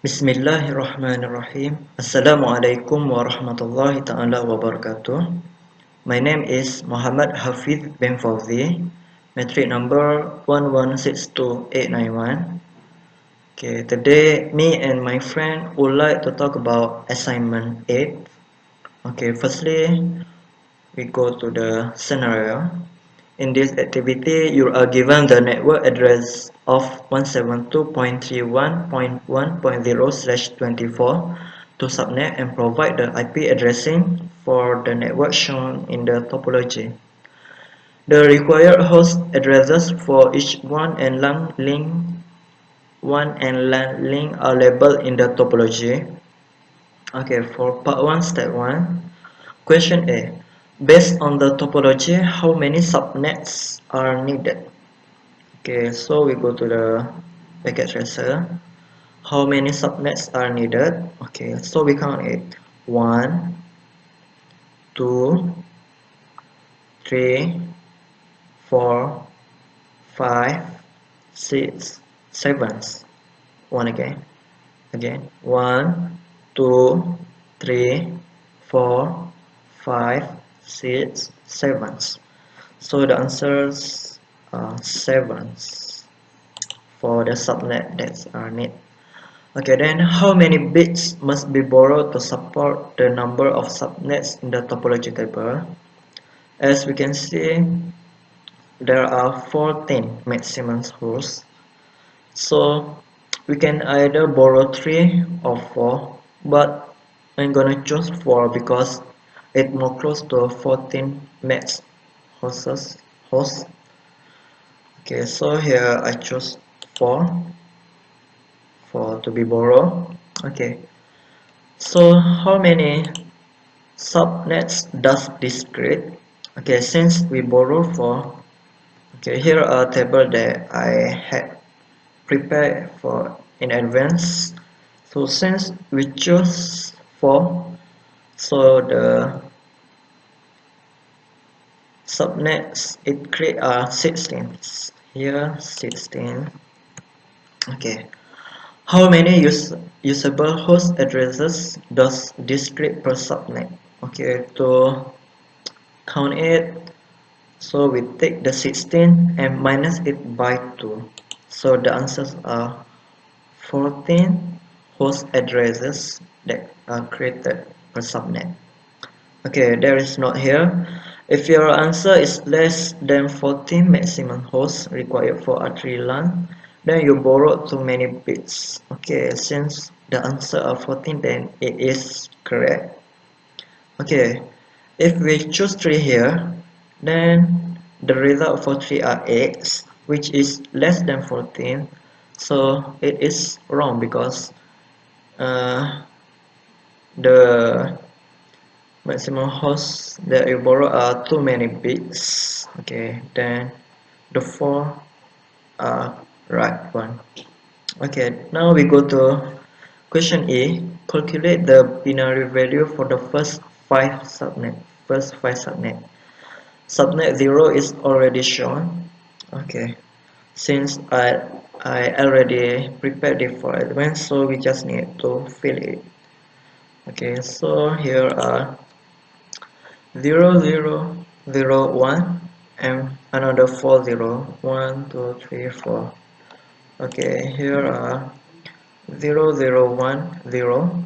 Bismillahirrahmanirrahim. Assalamualaikum warahmatullahi ta'ala wabarakatuh. My name is Muhammad Hafiz bin Fauzi, metric number 1162891. Okay, today me and my friend would like to talk about assignment 8. Okay, firstly, we go to the scenario. In this activity, you are given the network address of 172.31.1.0/24 to subnet and provide the IP addressing for the network shown in the topology. The required host addresses for each WAN and LAN link are labeled in the topology. Okay, for part 1, step 1. Question A. Based on the topology, how many subnets are needed? Okay, so we go to the packet tracer. How many subnets are needed? Okay, so we count it. 1, 2, 3, 4, 5, 6, 7. One again. 1, 2, 3, 4, 5, 6, 7. So the answers are 7 for the subnet that are needed. Okay, then how many bits must be borrowed to support the number of subnets in the topology table? As we can see, there are 14 maximum hosts. So we can either borrow 3 or 4, but I'm gonna choose 4 because it's more close to 14 max hosts. Okay, so here I choose 4 to be borrowed. Okay, so how many subnets does this create? Okay, since we borrow 4, okay, here are a table that I had prepared for in advance. So since we choose 4, so the subnets it create 16. Here 16. Okay. How many usable host addresses does this create per subnet? Okay, to count it, so we take the 16 and minus it by 2. So the answers are 14 host addresses that are created per subnet. Okay, there is note here. If your answer is less than 14 maximum hosts required for a tree LAN, then you borrow too many bits. Okay, since the answer are 14, then it is correct. Okay, if we choose 3 here, then the result for 3 are 8, which is less than 14. So it is wrong because the maximum hosts that you borrow are too many bits. Okay, then the 4 are right one. Okay, now we go to question E. Calculate the binary value for the first 5 subnet. Subnet 0 is already shown. Okay, since I already prepared it for advance, so we just need to fill it. Okay, so here are 0, 0, 0, 1 and another 4 0. 1, 2, 3, 4. Okay, here are 0, 0, 1, 0,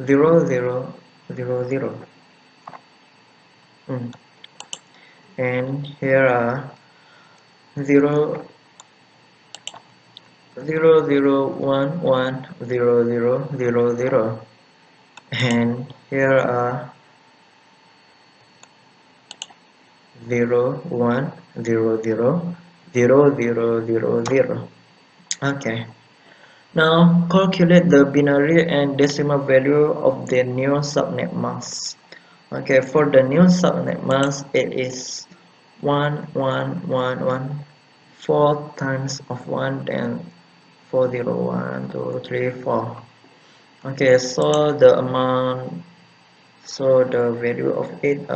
0, 0, 0, 0. And here are 0, 0, 0, 1, 1, 0, 0, 0, 0. And here are 0, 1, 0, 0, 0, 0, 0, 0. Okay. Now calculate the binary and decimal value of the new subnet mask. Okay, for the new subnet mask, it is 1, 1, 1, 1, 4 times of 1, then 4, 0, 1, 2, 3, 4. Okay, so the amount, so the value of it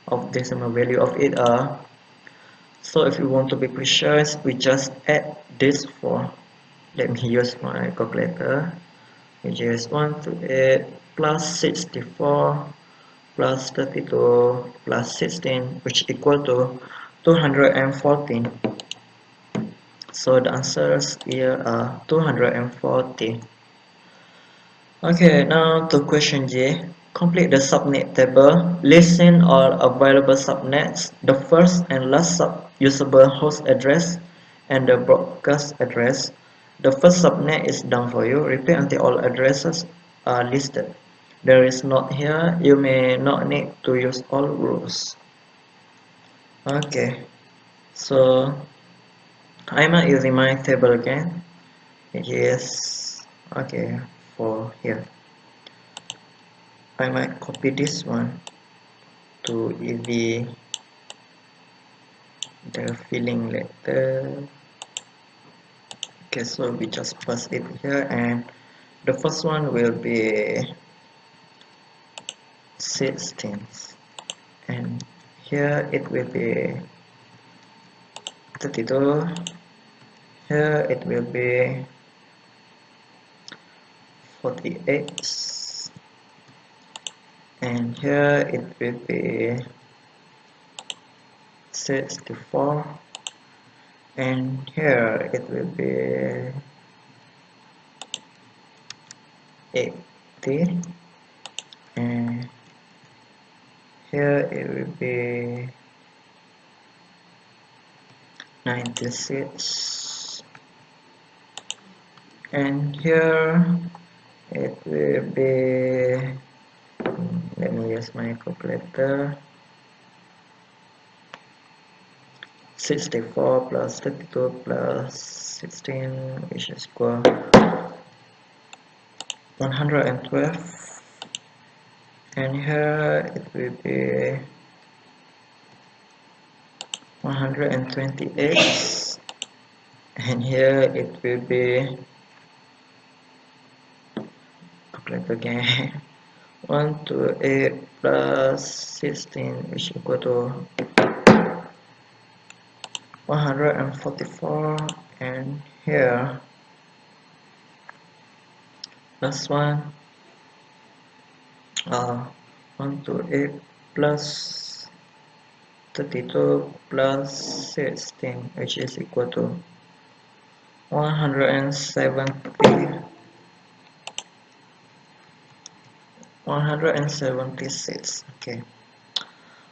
of decimal value of it so if you want to be precise, we just add this 4. Let me use my calculator. which is 128 plus 64 plus 32 plus 16, which equal to 214. So the answers here are 240. Okay, now to question G. Complete the subnet table. Listen all available subnets, the first and last usable host address, and the broadcast address. The first subnet is done for you. Repeat until all addresses are listed. There is not here. You may not need to use all rules. Okay, so I'm not using my table again. Yes, okay, for here. I might copy this one to easy the filling letter. Okay, so we just pass it here, and the first one will be 16, and here it will be 32. Here it will be 48, and here it will be 64, and here it will be 80, and here it will be 96, and here it will be, let me use my calculator, 64 plus 32 plus 16, which is equal 112, and here it will be 128, and here it will be, calculate again, 128 plus 16, which equal to 144, and here plus 128 plus 32 plus 16, which is equal to 176. Okay.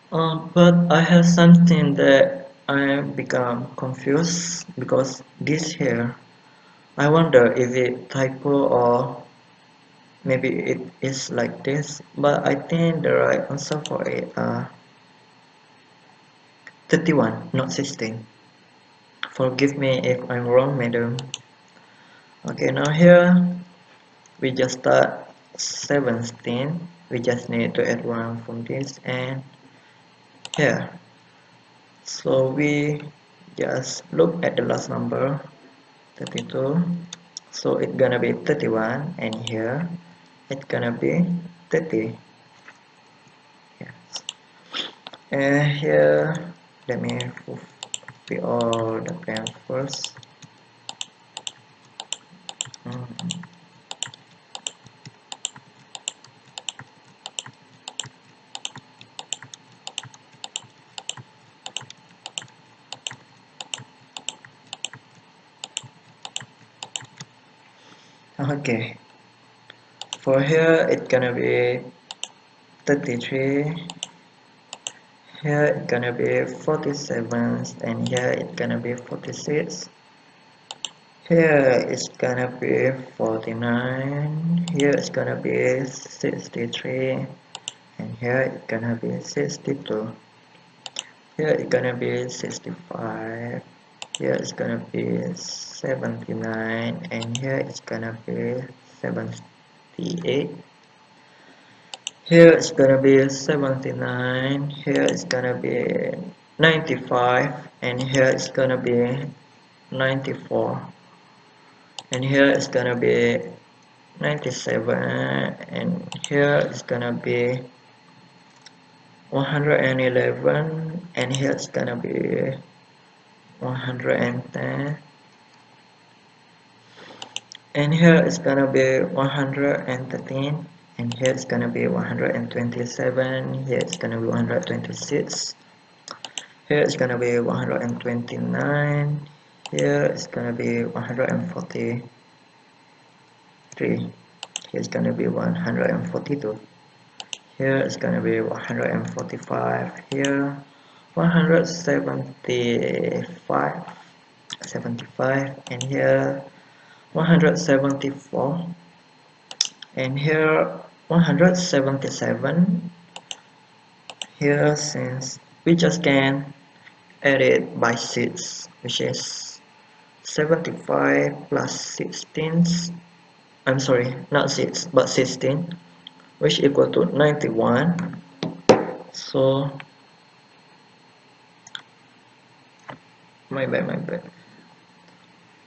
But I have something that I become confused, because this here, I wonder if it typo or maybe it is like this, but I think the right answer for it are 31, not 16. Forgive me if I'm wrong, madam. Okay, now here we just start 17. We just need to add one from this and here. So we just look at the last number, 32. So it's gonna be 31, and here it's gonna be 30. Yes. And here, let me fill all the blank first. Okay, for here it's gonna be 33. Here it's gonna be 47, and here it's gonna be 46. Here it's gonna be 49. Here it's gonna be 63, and here it's gonna be 62. Here it's gonna be 65. Here it's gonna be 79, and here it's gonna be 78. Here it's gonna be 79. Here it's gonna be 95, and here it's gonna be 94, and here it's gonna be 97, and here it's gonna be 111, and here it's gonna be 110, and here it's gonna be 113, and here it's gonna be 127, here it's gonna be 126, here it's gonna be 129, here it's gonna be 143, here it's gonna be 142, here it's gonna be 145, here 175, 75, and here 174, and here 177. Here, since we just can add it by 6, which is 75 plus 16, I'm sorry, not 6 but 16, which equal to 91. So my bad,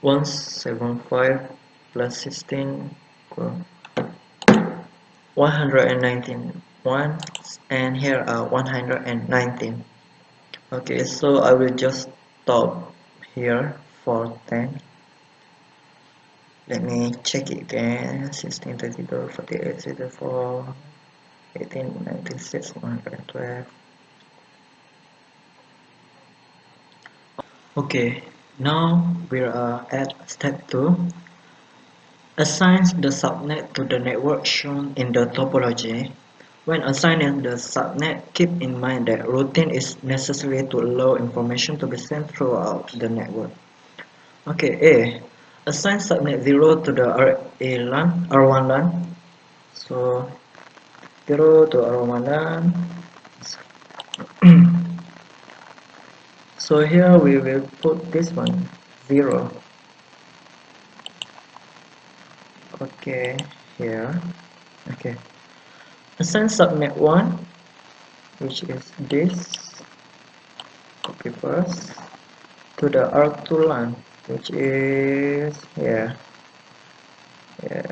175 plus 16 equal 191, and here are 119. Okay, so I will just stop here for 10. Let me check it again. 16, 32, 48, 64, 18, 96, 112. Okay, now we are at step 2. Assign the subnet to the network shown in the topology. When assigning the subnet, keep in mind that routing is necessary to allow information to be sent throughout the network. Okay, A. Assign subnet 0 to the R1 LAN. So 0 to R1 LAN. So here we will put this one 0. Okay, here. Okay. Assign subnet 1, which is this. Copy first to the R2 LAN, which is here. Yeah.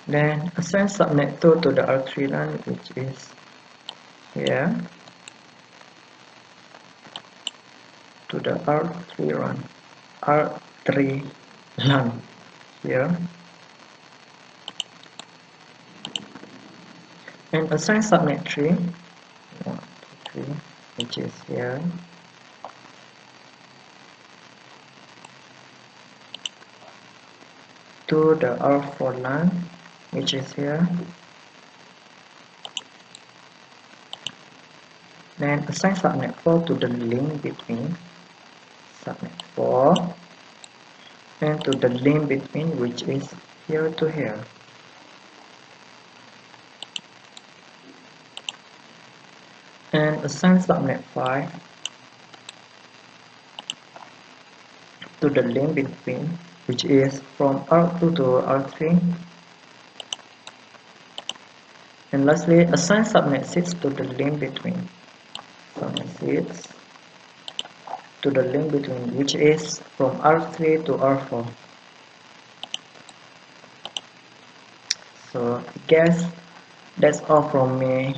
Then assign subnet 2 to the R3 LAN, which is here, to the R3 LAN, R3 LAN here, and assign subnet 3, 1, 2, 3, which is here, to the R4 LAN, which is here. Then assign subnet 4 to the link between subnet 4 and to the link between, which is here to here. And assign subnet 5 to the link between, which is from R2 to R3. And lastly, assign subnet 6 to the link between, subnet 6 to the link between, which is from R3 to R4. So I guess that's all from me.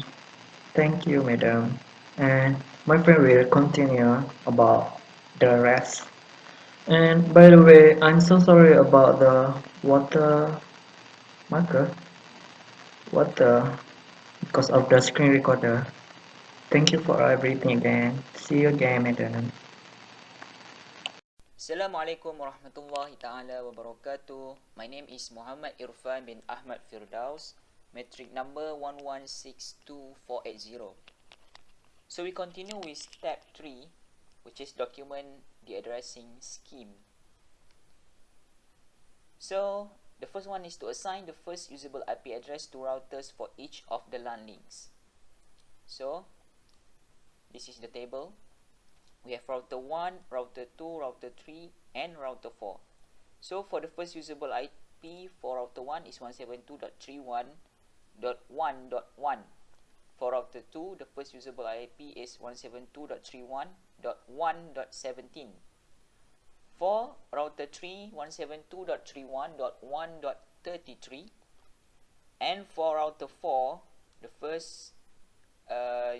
Thank you, madam. And my friend will continue about the rest. And by the way, I'm so sorry about the water marker, water, because of the screen recorder. Thank you for everything again. See you again, madam. Assalamualaikum warahmatullahi ta'ala wabarakatuh. My name is Muhammad Irfan bin Ahmad Firdaus, metric number 1162480. So we continue with step 3, which is document the addressing scheme. So the first one is to assign the first usable IP address to routers for each of the LAN links. So this is the table. We have router 1, router 2, router 3, and router 4. So for the first usable IP for router 1 is 172.31.1.1. For router 2, the first usable IP is 172.31.1.17. For router 3, 172.31.1.33. And for router 4, the first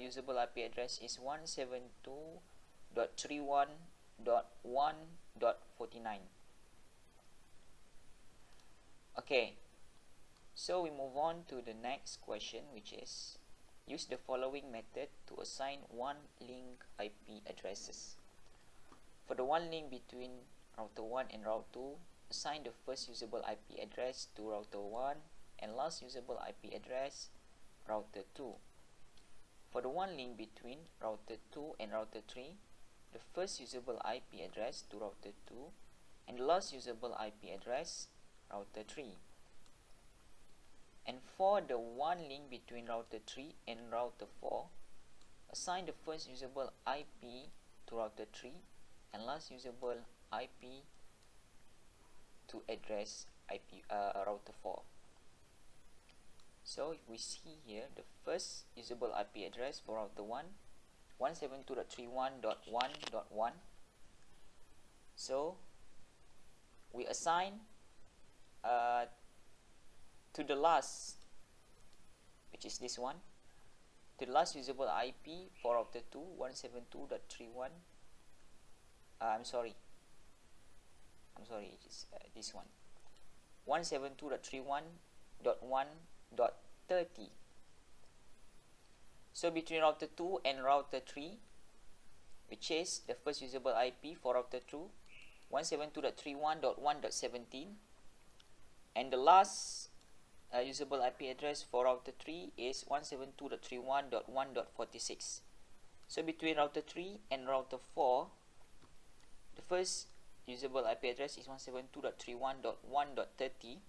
usable IP address is 172.31.1.49. Okay, so we move on to the next question, which is use the following method to assign one link IP addresses. For the one link between router 1 and router 2, assign the first usable IP address to router 1 and last usable IP address router 2. For the one link between router 2 and router 3, the first usable IP address to router 2 and the last usable IP address router 3. And for the one link between router 3 and router 4, assign the first usable IP to router 3 and last usable IP to address router 4. So if we see here, the first usable IP address for router 1, 172.31.1.1. So we assign to the last, which is this one, to the last usable IP for router 2, 172.31. I'm sorry, it is this one, 172.31.1.30. So between router 2 and router 3, which is the first usable IP for router 2, 172.31.1.17, and the last usable IP address for router 3 is 172.31.1.46. So between router 3 and router 4, the first usable IP address is 172.31.1.30,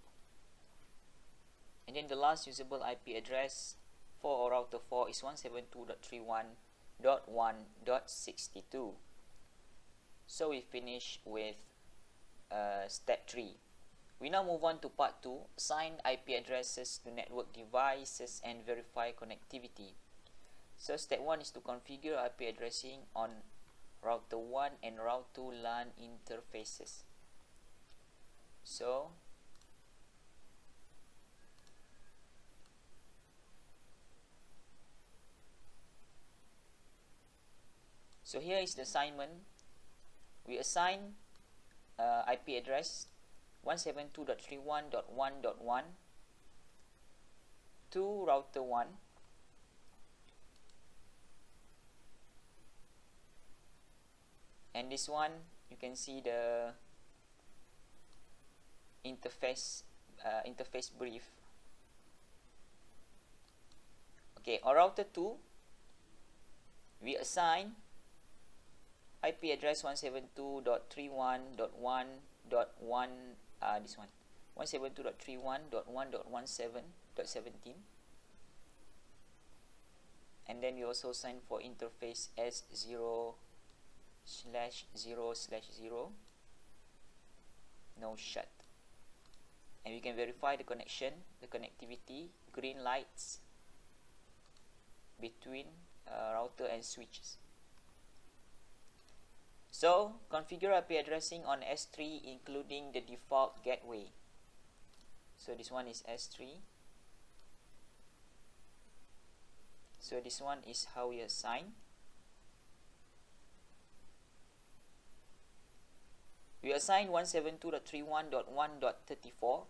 and then the last usable IP address for router 4 is 172.31.1.62. So we finish with step 3. We now move on to part 2, assign IP addresses to network devices and verify connectivity. So step 1 is to configure IP addressing on router 1 and router 2 LAN interfaces. So here is the assignment. We assign IP address 172.31.1.1 to router 1, and this one you can see the interface brief. Okay, on router 2 we assign IP address 172.31.1.1, this one, 172.31.1.17.17, and then we also assign for interface S0/0/0 no shut, and we can verify the connectivity, green lights between router and switches. So configure IP addressing on S3 including the default gateway. So this one is S3. So this one is how we assign. We assign 172.31.1.34,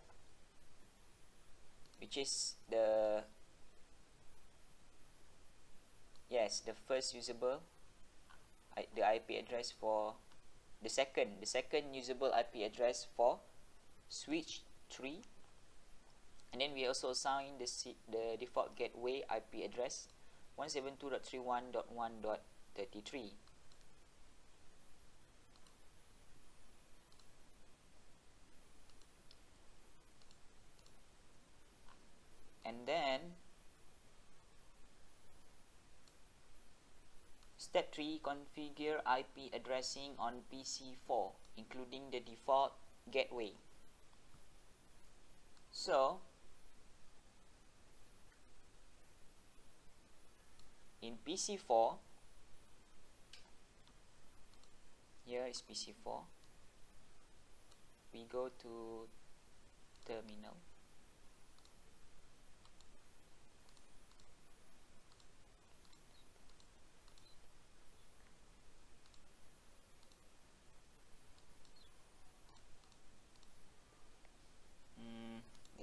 which is the first usable, the IP address for the second usable IP address for switch 3, and then we also assign the default gateway IP address 172.31.1.33. And then step 3, configure IP addressing on PC4 including the default gateway. So in PC4, here is PC4, we go to terminal,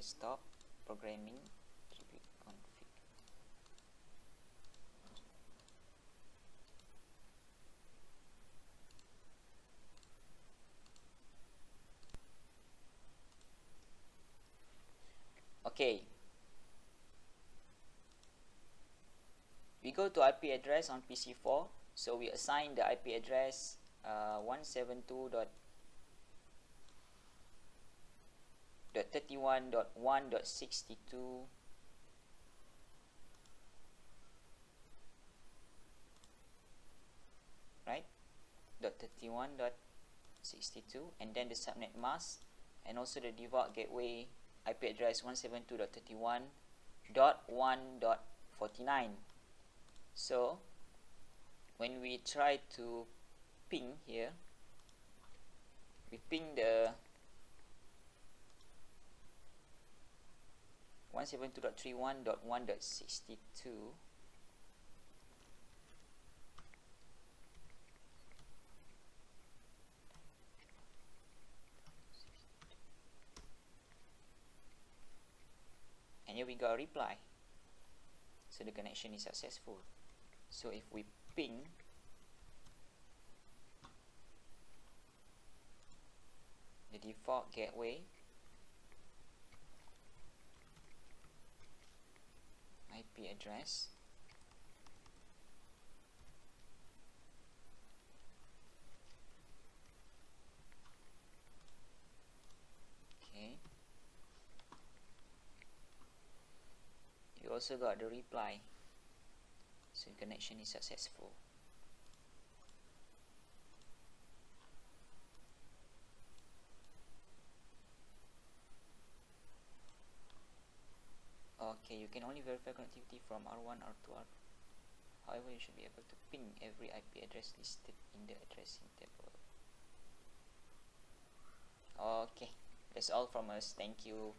stop programming attribute config. Okay, we go to IP address on PC4, so we assign the IP address 172.31.1.62, right? .31.62, and then the subnet mask, and also the default gateway IP address 172.31.1.49. So when we try to ping here, we ping the 172.31.1.62, and here we got a reply, so the connection is successful. So if we ping the default gateway IP address, okay, you also got the reply, so connection is successful. Okay, you can only verify connectivity from R1, R2, R2. However, you should be able to ping every IP address listed in the addressing table. Okay, that's all from us. Thank you.